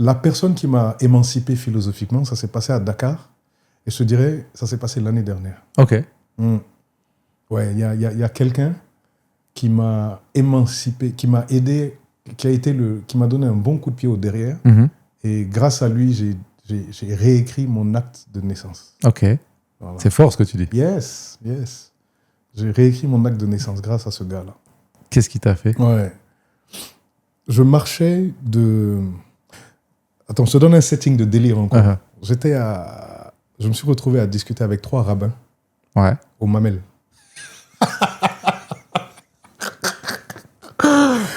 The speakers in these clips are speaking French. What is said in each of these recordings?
la personne qui m'a émancipé philosophiquement, ça s'est passé à Dakar. Et je te dirais, ça s'est passé l'année dernière. Ok. Ouais, il y a quelqu'un qui m'a émancipé, qui m'a aidé, qui m'a donné un bon coup de pied au derrière. Et grâce à lui, j'ai réécrit mon acte de naissance. Ok. Voilà. C'est fort ce que tu dis. Yes. J'ai réécrit mon acte de naissance grâce à ce gars-là. Qu'est-ce qui t'a fait? Ouais. Je marchais de... Attends, je te donne un setting de délire encore. Je me suis retrouvé à discuter avec 3 rabbins au Mamel.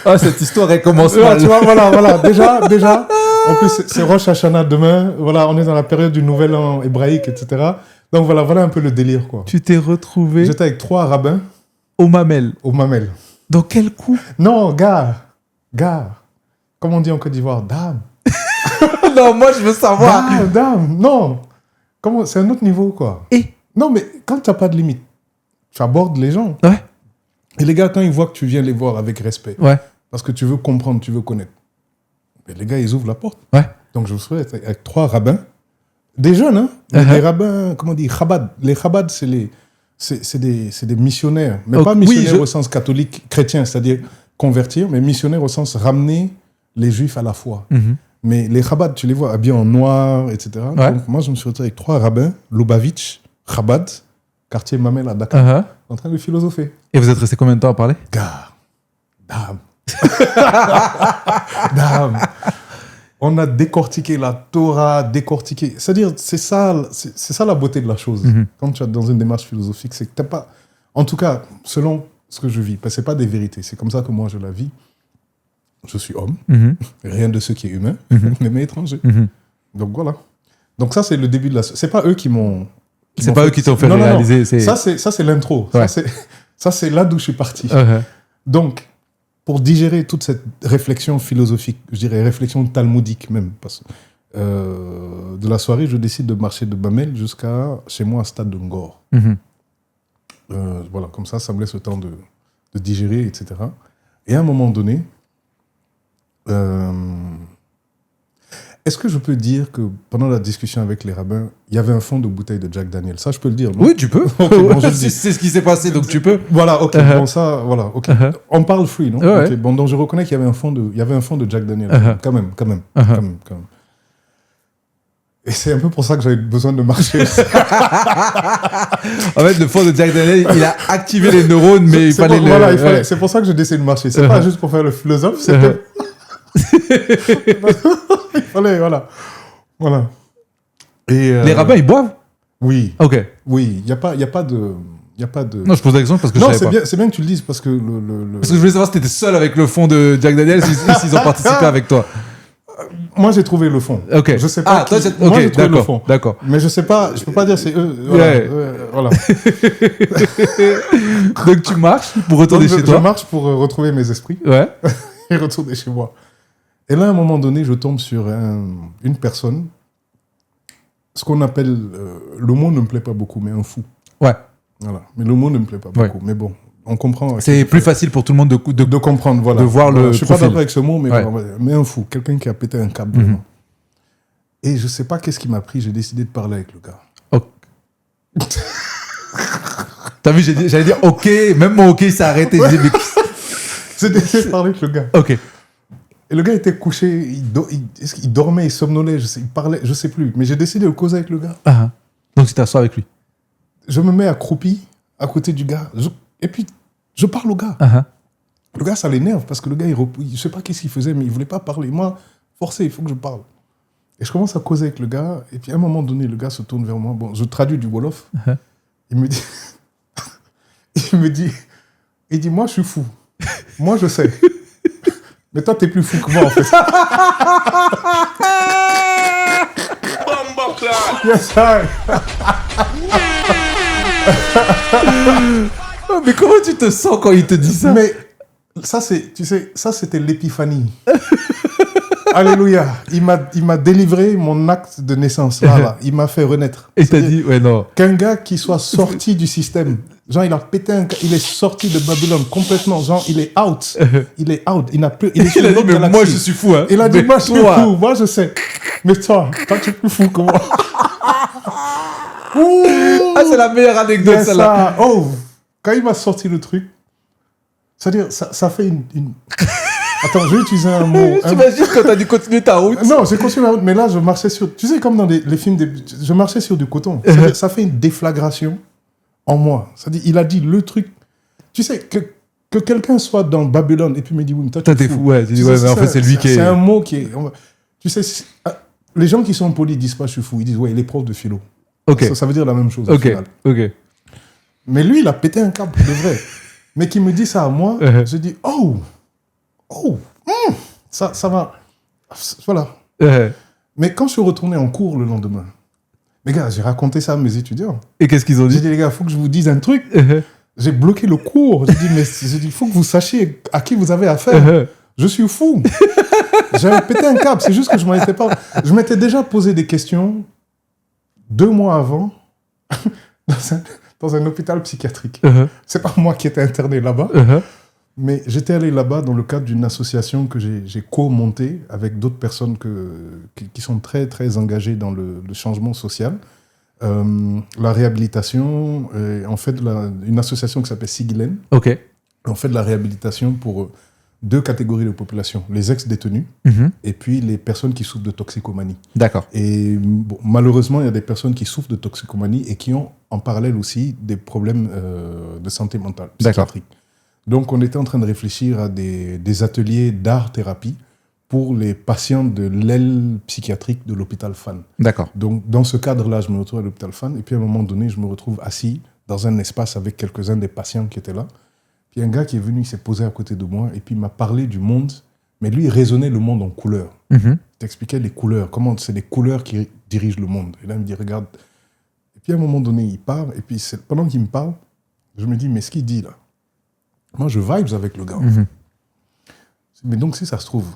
Ah, cette histoire, elle commence mal. Tu vois, voilà. Déjà. En plus, c'est Rosh Hashanah demain. Voilà, on est dans la période du Nouvel An hébraïque, etc. Donc voilà un peu le délire, quoi. Tu t'es retrouvé... J'étais avec 3 rabbins. Au Mamel. Au Mamel. Dans quel coup? Non, gars. Comme on dit en Côte d'Ivoire, dame. Non, moi, je veux savoir. Dame, non. C'est un autre niveau, quoi. Non, mais quand tu n'as pas de limite, tu abordes les gens. Ouais. Et les gars, quand ils voient que tu viens les voir avec respect, ouais. parce que tu veux comprendre, tu veux connaître, mais les gars, ils ouvrent la porte. Ouais. Donc, je me souviens avec 3 rabbins, des jeunes, hein, des rabbins, comment on dit, Chabad. Les Chabad, c'est des missionnaires, mais pas missionnaires au sens catholique, chrétien, c'est-à-dire convertir, mais missionnaires au sens ramener les Juifs à la foi. Mais les Chabad, tu les vois habillés en noir, etc. Ouais. Donc, moi, je me suis retrouvé avec 3 rabbins, Lubavitch, Chabad, quartier Mamel à Dakar, en train de philosopher. Et vous êtes resté combien de temps à parler? Gars, dame. On a décortiqué la Torah, C'est-à-dire, c'est ça la beauté de la chose. Quand tu es dans une démarche philosophique, c'est que t'as pas... En tout cas, selon ce que je vis, parce que c'est pas des vérités, c'est comme ça que moi je la vis. Je suis homme, rien de ce qui est humain, mais étranger. Donc voilà. Donc ça, c'est le début de la... C'est pas eux qui m'ont... C'est pas eux qui t'ont fait réaliser... Non. Ça, c'est l'intro. Ouais. Ça, c'est là d'où je suis parti. Donc, pour digérer toute cette réflexion philosophique, je dirais réflexion talmudique même, parce que de la soirée, je décide de marcher de Bamel jusqu'à chez moi à Stade de Ngor. Voilà, comme ça me laisse le temps de digérer, etc. Et à un moment donné, est-ce que je peux dire que pendant la discussion avec les rabbins, il y avait un fond de bouteille de Jack Daniel? Ça, je peux le dire, non? Oui, tu peux. Okay, bon, c'est ce qui s'est passé, donc tu peux. Voilà, ok. Bon, ça, voilà, ok. On parle free, non? Ouais. Okay, bon, donc je reconnais qu'il y avait un fond de Jack Daniel. Quand même. Et c'est un peu pour ça que j'avais besoin de marcher. En fait, le fond de Jack Daniel, il a activé les neurones, mais il fallait le... Voilà, c'est pour ça que j'ai décidé de marcher. C'est pas juste pour faire le philosophe, c'était... Il fallait, voilà. Et, les rabbins, ils boivent? Oui. Ok. Oui, il y a pas de... Non, je pose la question parce que je savais pas. C'est bien que tu le dises parce que Parce que je voulais savoir si tu étais seul avec le fond de Jack Daniel, s'ils ont participé avec toi. Moi, j'ai trouvé le fond. Ok. Je sais pas. Toi, moi, j'ai trouvé le fond. D'accord. Mais je sais pas. Je peux pas dire c'est eux. Voilà. Donc tu marches pour retourner chez toi. Je marche pour retrouver mes esprits. Ouais. Et retourner chez moi. Et là, à un moment donné, je tombe sur une personne. Ce qu'on appelle le mot ne me plaît pas beaucoup, mais un fou. Ouais. Voilà. Mais le mot ne me plaît pas beaucoup. Mais bon, on comprend. C'est plus facile pour tout le monde de comprendre, voilà. De voir le Je suis profil. pas d'accord avec ce mot, mais un fou, quelqu'un qui a pété un câble. Vraiment. Et je sais pas qu'est-ce qui m'a pris, j'ai décidé de parler avec le gars. Oh. T'as vu, j'allais dire ok, même mon ok il s'est arrêté. J'ai décidé de parler avec le gars. Ok. Et le gars était couché, il dormait, il somnolait, il parlait, je sais plus. Mais j'ai décidé de causer avec le gars. Donc tu t'assois avec lui. Je me mets accroupi à côté du gars. Et puis, je parle au gars. Le gars, ça l'énerve parce que le gars, je sais pas qu'est-ce qu'il faisait, mais il voulait pas parler. Moi, forcé, il faut que je parle. Et je commence à causer avec le gars. Et puis, à un moment donné, le gars se tourne vers moi. Bon, je traduis du Wolof. Il me dit, moi, je suis fou. Moi, je sais. Mais toi, t'es plus fou que moi, en fait. Yes, sir. Oh, mais comment tu te sens quand il te dit ça? Mais ça, ça, c'était l'épiphanie. Alléluia. Il m'a délivré mon acte de naissance. Là. Il m'a fait renaître. Et t'as dit, ouais, non. Qu'un gars qui soit sorti du système, genre il a pété il est sorti de Babylone complètement, genre il est out. Il est out. Il n'a plus. Il est sur Il a une dit, autre mais galaxie. moi, je suis fou, hein. Il a dit, Mais moi je suis toi. fou. Moi je sais. Mais toi tu es plus fou que moi. Ouh, Ah, c'est la meilleure anecdote, yes, celle-là. ça. Oh, quand il m'a sorti le truc, c'est-à-dire, ça fait une... Attends, je vais utiliser un mot. T'imagines quand t'as dit continuer ta route? Non, j'ai continué ma route, mais là, je marchais sur... Tu sais, comme dans les films, je marchais sur du coton. C'est-à-dire, ça fait une déflagration en moi. C'est-à-dire, il a dit le truc... Tu sais, que quelqu'un soit dans Babylone et puis me dit, oui, mais toi, Toi, t'es fou, ouais. Tu dis, sais, ouais, mais en fait, c'est lui qui est... C'est un mot qui est... Tu sais, les gens qui sont polis disent pas, je suis fou. Ils disent, ouais, il est prof de philo. Ok. Ça veut dire la même chose, au Ok. final. Ok. Mais lui, il a pété un câble, de vrai. Mais qui me dit ça à moi, je dis, ça va. Voilà. Mais quand je suis retourné en cours le lendemain, les gars, j'ai raconté ça à mes étudiants. Et qu'est-ce qu'ils ont J'ai dit? dit, les gars, il faut que je vous dise un truc. J'ai bloqué le cours. J'ai dit, il faut que vous sachiez à qui vous avez affaire. Je suis fou. J'avais pété un câble. C'est juste que je m'en étais pas... Je m'étais déjà posé des questions 2 mois avant dans un hôpital psychiatrique. C'est pas moi qui étais interné là-bas, mais j'étais allé là-bas dans le cadre d'une association que j'ai co-montée avec d'autres personnes qui sont très, très engagées dans le changement social. La réhabilitation, en fait, une association qui s'appelle Sigilen. Ok. On fait de la réhabilitation pour 2 catégories de population, les ex-détenus et puis les personnes qui souffrent de toxicomanie. D'accord. Et bon, malheureusement, il y a des personnes qui souffrent de toxicomanie et qui ont en parallèle aussi des problèmes de santé mentale, psychiatrique. Donc, on était en train de réfléchir à des ateliers d'art-thérapie pour les patients de l'aile psychiatrique de l'hôpital Fann. D'accord. Donc, dans ce cadre-là, je me retrouve à l'hôpital Fann et puis à un moment donné, je me retrouve assis dans un espace avec quelques-uns des patients qui étaient là. Puis un gars qui est venu, il s'est posé à côté de moi et puis il m'a parlé du monde, mais lui, il raisonnait le monde en couleurs. Il t'expliquait les couleurs, comment c'est les couleurs qui dirigent le monde. Et là, il me dit, regarde. Et puis à un moment donné, il parle, et puis pendant qu'il me parle, je me dis, mais ce qu'il dit là, moi, je vibes avec le gars. Mais donc, si ça se trouve...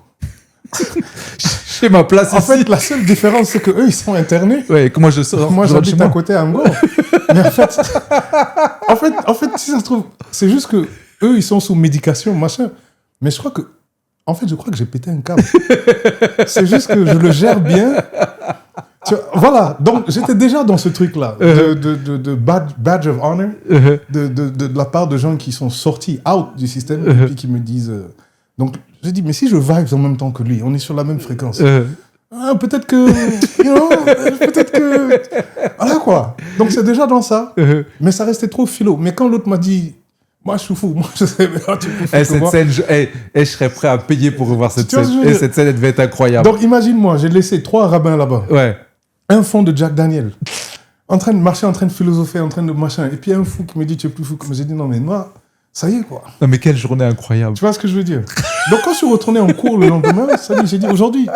J'ai ma place En ici. fait, la seule différence, c'est qu'eux, ils sont internés. Ouais, comment je sors? Moi, je rentre chez j'habite à côté à Angor. Mais en fait, si ça se trouve, c'est juste que eux, ils sont sous médication, machin. Mais je crois que j'ai pété un câble. C'est juste que je le gère bien. Tu vois, voilà. Donc, j'étais déjà dans ce truc-là de badge of honor de la part de gens qui sont sortis out du système et puis qui me disent... Donc, j'ai dit, mais si je vibe en même temps que lui, on est sur la même fréquence. Peut-être que... Voilà, quoi. Donc, c'est déjà dans ça. Mais ça restait trop philo. Mais quand l'autre m'a dit, moi, je suis fou. Moi, je sais, mais tu es plus fou que Cette moi. scène, je serais prêt à payer pour revoir cette Tu vois ce scène. que je veux Et dire? cette scène, elle devait être incroyable. Donc, imagine-moi, j'ai laissé 3 rabbins là-bas. Ouais. Un fond de Jack Daniel. En train de marcher, en train de philosopher, en train de machin. Et puis, un fou qui me dit, tu es plus fou que moi. J'ai dit, non, mais moi, ça y est, quoi. Non, mais quelle journée incroyable. Tu vois ce que je veux dire? Donc, quand je suis retourné en cours le lendemain, j'ai dit, aujourd'hui,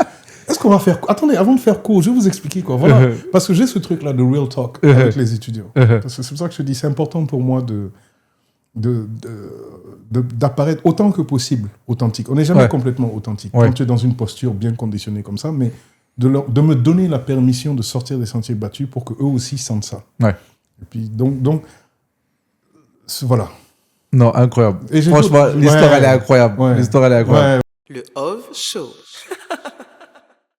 est-ce qu'on va faire... Attendez, avant de faire cours, je vais vous expliquer, quoi. Voilà. Parce que j'ai ce truc-là de real talk avec les étudiants. Parce que c'est pour ça que je te dis, c'est important pour moi d'apparaître autant que possible authentique. On n'est jamais complètement authentique quand tu es dans une posture bien conditionnée comme ça, mais de me donner la permission de sortir des sentiers battus pour qu'eux aussi sentent ça. Ouais. Et puis, donc voilà. Non, incroyable. Et Franchement, l'histoire, elle est incroyable. Ouais. L'histoire, elle est incroyable. Ouais. Le OV Show.